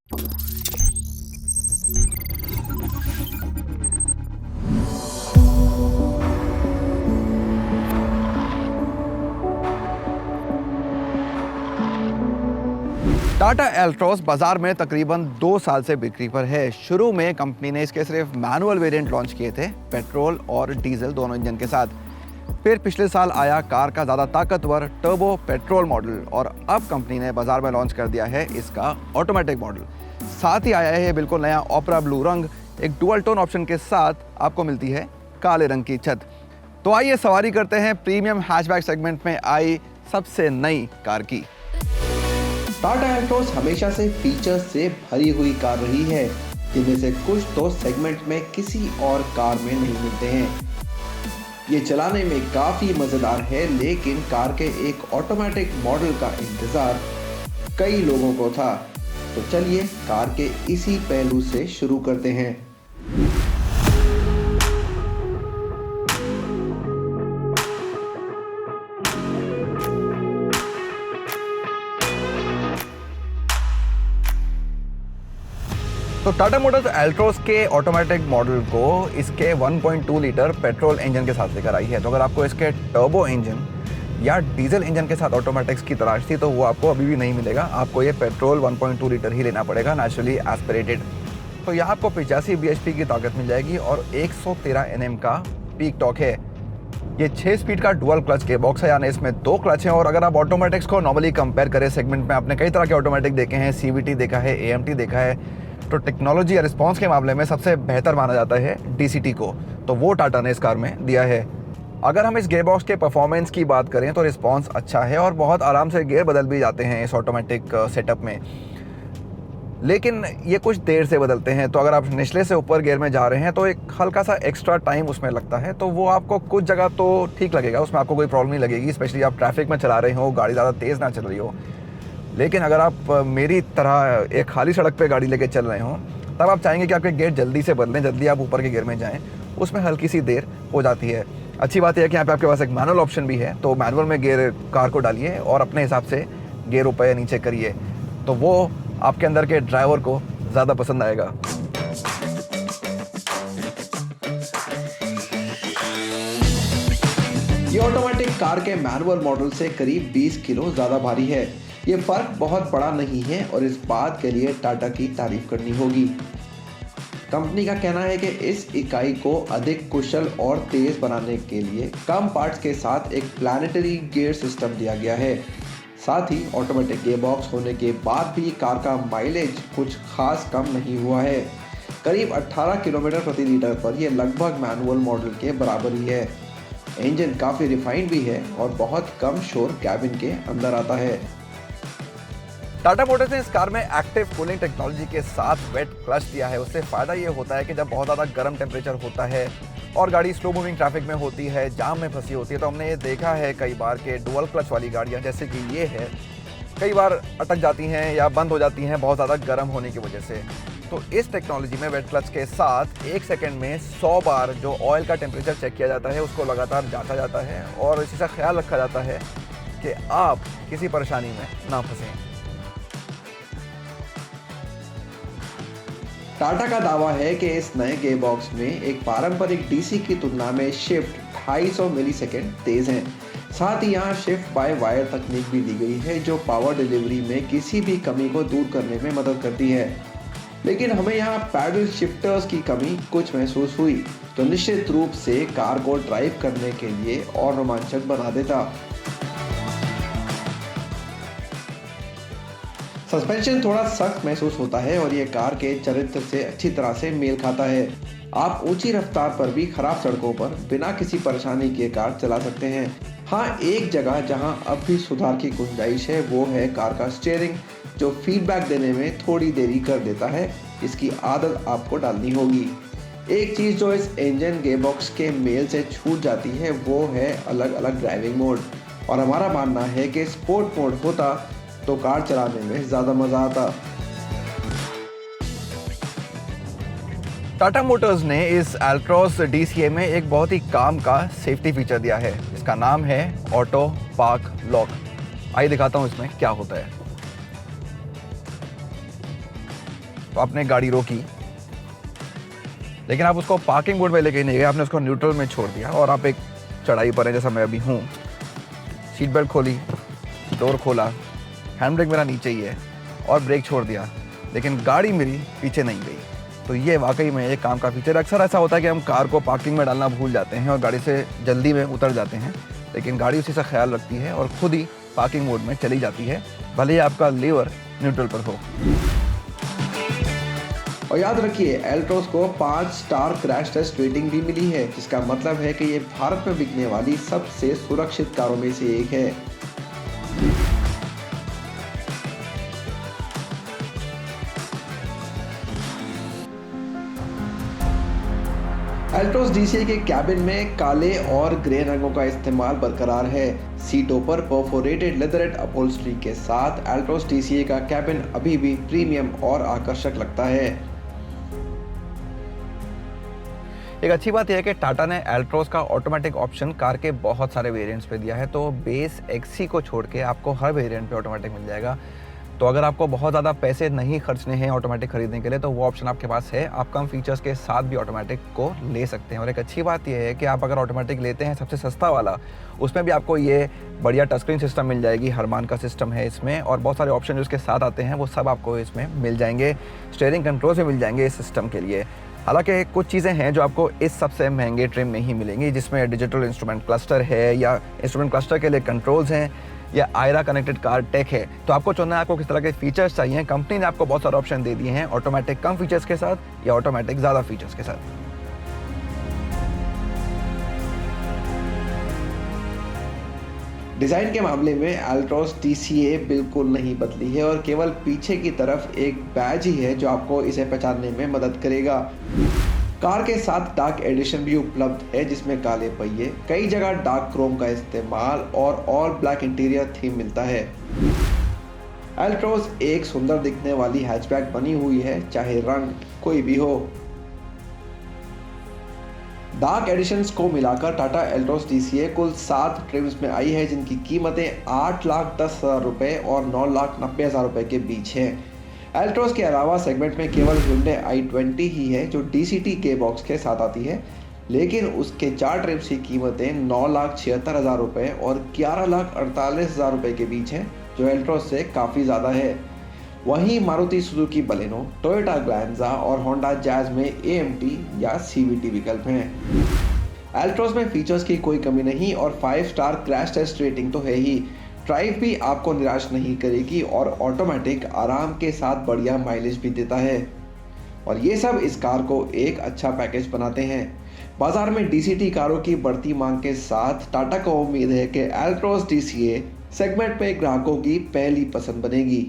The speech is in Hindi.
टाटा एल्ट्रॉस बाजार में तकरीबन 2 साल से बिक्री पर है। शुरू में कंपनी ने इसके सिर्फ मैनुअल वेरिएंट लॉन्च किए थे, पेट्रोल और डीजल दोनों इंजन के साथ। फिर पिछले साल आया कार का ज़्यादा ताकतवर टर्बो पेट्रोल मॉडल और अब कंपनी ने बाजार में लॉन्च कर दिया है इसका ऑटोमेटिक मॉडल। साथ ही आया है बिल्कुल नया ऑपरा ब्लू रंग, एक डुअल टोन ऑप्शन के साथ आपको मिलती है काले रंग की छत। तो आइए सवारी करते हैं प्रीमियम हैचबैक सेगमेंट में आई सबसे नई कार की। टाटा एल्ट्रॉस हमेशा से फीचर्स से भरी हुई कार रही है, जिनमें से कुछ तो सेगमेंट में किसी और कार में नहीं मिलते हैं। ये चलाने में काफी मजेदार है, लेकिन कार के एक ऑटोमेटिक मॉडल का इंतजार कई लोगों को था। तो चलिए कार के इसी पहलू से शुरू करते हैं। तो टाटा मोटर्स एल्ट्रॉस के ऑटोमेटिक मॉडल को इसके 1.2 लीटर पेट्रोल इंजन के साथ लेकर आई है। तो अगर आपको इसके टर्बो इंजन या डीजल इंजन के साथ ऑटोमेटिक्स की तलाश थी तो वो आपको अभी भी नहीं मिलेगा। आपको ये पेट्रोल 1.2 लीटर ही लेना पड़ेगा, नेचुरली एस्पिरेटेड। तो यहाँ आपको 85 bhp की ताकत मिल जाएगी और 113 Nm का पीक टॉर्क है। ये 6 स्पीड का डुअल क्लच के बॉक्स है, यानी इसमें 2 क्लच हैं। और अगर आप ऑटोमेटिक्स को नॉर्मली कंपेयर करें, सेगमेंट में आपने कई तरह के ऑटोमेटिक देखे हैं, CVT देखा है, AMT देखा है। तो टेक्नोलॉजी या रिस्पांस के मामले में सबसे बेहतर माना जाता है DCT को, तो वो टाटा ने इस कार में दिया है। अगर हम इस गियरबॉक्स के परफॉर्मेंस की बात करें तो रिस्पांस अच्छा है और बहुत आराम से गियर बदल भी जाते हैं इस ऑटोमेटिक सेटअप में, लेकिन ये कुछ देर से बदलते हैं। तो अगर आप निचले से ऊपर गियर में जा रहे हैं तो एक हल्का सा एक्स्ट्रा टाइम उसमें लगता है। तो वो आपको कुछ जगह तो ठीक लगेगा, उसमें आपको कोई प्रॉब्लम नहीं लगेगी, स्पेशली आप ट्रैफिक में चला रहे हो, गाड़ी ज़्यादा तेज़ ना चल रही हो। लेकिन अगर आप मेरी तरह एक खाली सड़क पे गाड़ी लेके चल रहे हो, तब आप चाहेंगे कि आपके गियर जल्दी से बदलें, जल्दी आप ऊपर के गियर में जाएं, उसमें हल्की सी देर हो जाती है। अच्छी बात यह है कि यहाँ पे आपके पास एक मैनुअल ऑप्शन भी है, तो मैनुअल में गियर कार को डालिए और अपने हिसाब से गियर ऊपर या नीचे करिए, तो वो आपके अंदर के ड्राइवर को ज़्यादा पसंद आएगा। ये ऑटोमेटिक कार के मैनुअल मॉडल से करीब 20 किलो ज़्यादा भारी है। ये फर्क बहुत बड़ा नहीं है और इस बात के लिए टाटा की तारीफ करनी होगी। कंपनी का कहना है कि इस इकाई को अधिक कुशल और तेज बनाने के लिए कम पार्ट्स के साथ एक प्लैनेटरी गियर सिस्टम दिया गया है। साथ ही ऑटोमेटिक गियर बॉक्स होने के बाद भी कार का माइलेज कुछ खास कम नहीं हुआ है। करीब 18 किलोमीटर प्रति लीटर पर यह लगभग मैनुअल मॉडल के बराबर ही है। इंजन काफ़ी रिफाइंड भी है और बहुत कम शोर कैबिन के अंदर आता है। टाटा मोटर्स ने इस कार में एक्टिव कूलिंग टेक्नोलॉजी के साथ वेट क्लच दिया है। उससे फ़ायदा ये होता है कि जब बहुत ज़्यादा गर्म टेम्परेचर होता है और गाड़ी स्लो मूविंग ट्रैफिक में होती है, जाम में फंसी होती है, तो हमने ये देखा है कई बार कि डुअल क्लच वाली गाड़ियाँ जैसे कि ये है, कई बार अटक जाती हैं या बंद हो जाती हैं बहुत ज़्यादा गर्म होने की वजह से। तो इस टेक्नोलॉजी में वेट क्लच के साथ 1 सेकंड में 100 बार जो ऑयल का टेम्परेचर चेक किया जाता है उसको लगातार जांचा जाता है और इसी का ख्याल रखा जाता है कि आप किसी परेशानी में ना फंसें। टाटा का दावा है कि इस नए गियर बॉक्स में एक पारंपरिक डीसी की तुलना में शिफ्ट 250 मिलीसेकंड तेज है। साथ ही यहाँ शिफ्ट बाय वायर तकनीक भी दी गई है, जो पावर डिलीवरी में किसी भी कमी को दूर करने में मदद करती है। लेकिन हमें यहाँ पैडल शिफ्टर्स की कमी कुछ महसूस हुई, तो निश्चित रूप से कार को ड्राइव करने के लिए और रोमांचक बना देता। सस्पेंशन थोड़ा सख्त महसूस होता है और ये कार के चरित्र से अच्छी तरह से मेल खाता है। आप ऊंची रफ्तार पर भी खराब सड़कों पर बिना किसी परेशानी के कार चला सकते हैं। हाँ, एक जगह जहां अब भी सुधार की गुंजाइश है वो है कार का स्टीयरिंग, जो फीडबैक देने में थोड़ी देरी कर देता है। इसकी आदत आपको डालनी होगी। एक चीज़ जो इस इंजन गियरबॉक्स के मेल से छूट जाती है वो है अलग अलग ड्राइविंग मोड, और हमारा मानना है कि स्पोर्ट मोड होता तो कार चलाने में ज़्यादा मज़ा आता। टाटा मोटर्स ने इस एल्ट्रॉस DCA में एक बहुत ही काम का सेफ्टी फीचर दिया है। इसका नाम है ऑटो पार्क लॉक। आइए दिखाता हूँ इसमें क्या होता है। तो आपने गाड़ी रोकी, लेकिन आप उसको पार्किंग मोड में लेके नहीं गए, आपने उसको न्यूट्रल में छोड़ दिया और आप एक चढ़ाई पर हैं जैसा मैं अभी हूँ। सीट बेल्ट खोली, डोर खोला, हैंड ब्रेक मेरा नीचे ही है और ब्रेक छोड़ दिया, लेकिन गाड़ी मेरी पीछे नहीं गई। तो ये वाकई में एक काम का फीचर है। अक्सर ऐसा होता है कि हम कार को पार्किंग में डालना भूल जाते हैं और गाड़ी से जल्दी में उतर जाते हैं, लेकिन गाड़ी उसी से ख्याल रखती है और खुद ही पार्किंग मोड में चली जाती है, भले ही आपका लीवर न्यूट्रल पर हो। और याद रखिए, एल्ट्रोस को 5 स्टार क्रैश टेस्ट रेटिंग भी मिली है, जिसका मतलब है कि ये भारत में बिकने वाली सबसे सुरक्षित कारों में से एक है। एल्ट्रोस DCA के कैबिन में काले और ग्रे रंगों का इस्तेमाल बरकरार है। सीटों पर परफोरेटेड लेदरेट अपहोल्स्ट्री के साथ एल्ट्रोस DCA का कैबिन अभी भी प्रीमियम और आकर्षक लगता है। एक अच्छी बात यह है कि टाटा ने एल्ट्रोस का ऑटोमेटिक ऑप्शन कार के बहुत सारे वेरिएंट्स पे दिया है, तो बेस XC को छोड़ के आपको हर वेरिएंट पे ऑटोमेटिक मिल जाएगा। तो अगर आपको बहुत ज़्यादा पैसे नहीं खर्चने हैं ऑटोमेटिक खरीदने के लिए, तो वो ऑप्शन आपके पास है। आप कम फीचर्स के साथ भी ऑटोमेटिक को ले सकते हैं। और एक अच्छी बात यह है कि आप अगर ऑटोमेटिक लेते हैं सबसे सस्ता वाला, उसमें भी आपको ये बढ़िया टच स्क्रीन सिस्टम मिल जाएगी, हरमान का सिस्टम है इसमें, और बहुत सारे ऑप्शन जो इसके साथ आते हैं वो सब आपको इसमें मिल जाएंगे। स्टीयरिंग कंट्रोल भी मिल जाएंगे इस सिस्टम के लिए। हालांकि कुछ चीज़ें हैं जो आपको इस सबसे महंगे ट्रिम में ही मिलेंगी, जिसमें डिजिटल इंस्ट्रूमेंट क्लस्टर है, या इंस्ट्रूमेंट क्लस्टर के लिए कंट्रोल्स हैं, या आयरा कनेक्टेड कार टेक है। तो आपको चुनना है आपको किस तरह के फीचर्स चाहिए। कंपनी ने आपको बहुत सारे ऑप्शन दे दिए हैं, ऑटोमेटिक कम फीचर्स के साथ या ऑटोमेटिक ज़्यादा फीचर्स के साथ। डिज़ाइन के मामले में एल्ट्रोस DCA बिल्कुल नहीं बदली है और केवल पीछे की तरफ एक बैज ही है जो आपको इसे पहचानने में मदद करेगा। कार के साथ डार्क एडिशन भी उपलब्ध है, जिसमें काले पहिए, कई जगह डार्क क्रोम का इस्तेमाल और ऑल ब्लैक इंटीरियर थीम मिलता है। एल्ट्रोस एक सुंदर दिखने वाली हैचबैक बनी हुई है, चाहे रंग कोई भी हो। डार्क एडिशंस को मिलाकर टाटा एल्ट्रोस DCA कुल 7 ट्रिम्स में आई है, जिनकी कीमतें 8,10,000 रुपये और 9,90,000 रुपये के बीच हैं। एल्ट्रोस के अलावा सेगमेंट में केवल Hyundai i20 ही है जो DCT के बॉक्स के साथ आती है, लेकिन उसके 4 ट्रिम्स की कीमतें 9,76,000 रुपये और 11,48,000 रुपये के बीच हैं, जो एल्ट्रोस से काफ़ी ज़्यादा है। वहीं Maruti Suzuki Baleno, Toyota Glanza और होंडा जैज में AMT या CVT विकल्प हैं। एल्ट्रोस में फीचर्स की कोई कमी नहीं और 5 स्टार क्रैश टेस्ट रेटिंग तो है ही। ड्राइव भी आपको निराश नहीं करेगी और ऑटोमेटिक आराम के साथ बढ़िया माइलेज भी देता है। और ये सब इस कार को एक अच्छा पैकेज बनाते हैं। बाजार में DCT कारों की बढ़ती मांग के साथ टाटा को उम्मीद है कि एल्ट्रोस DCA सेगमेंट में ग्राहकों की पहली पसंद बनेगी।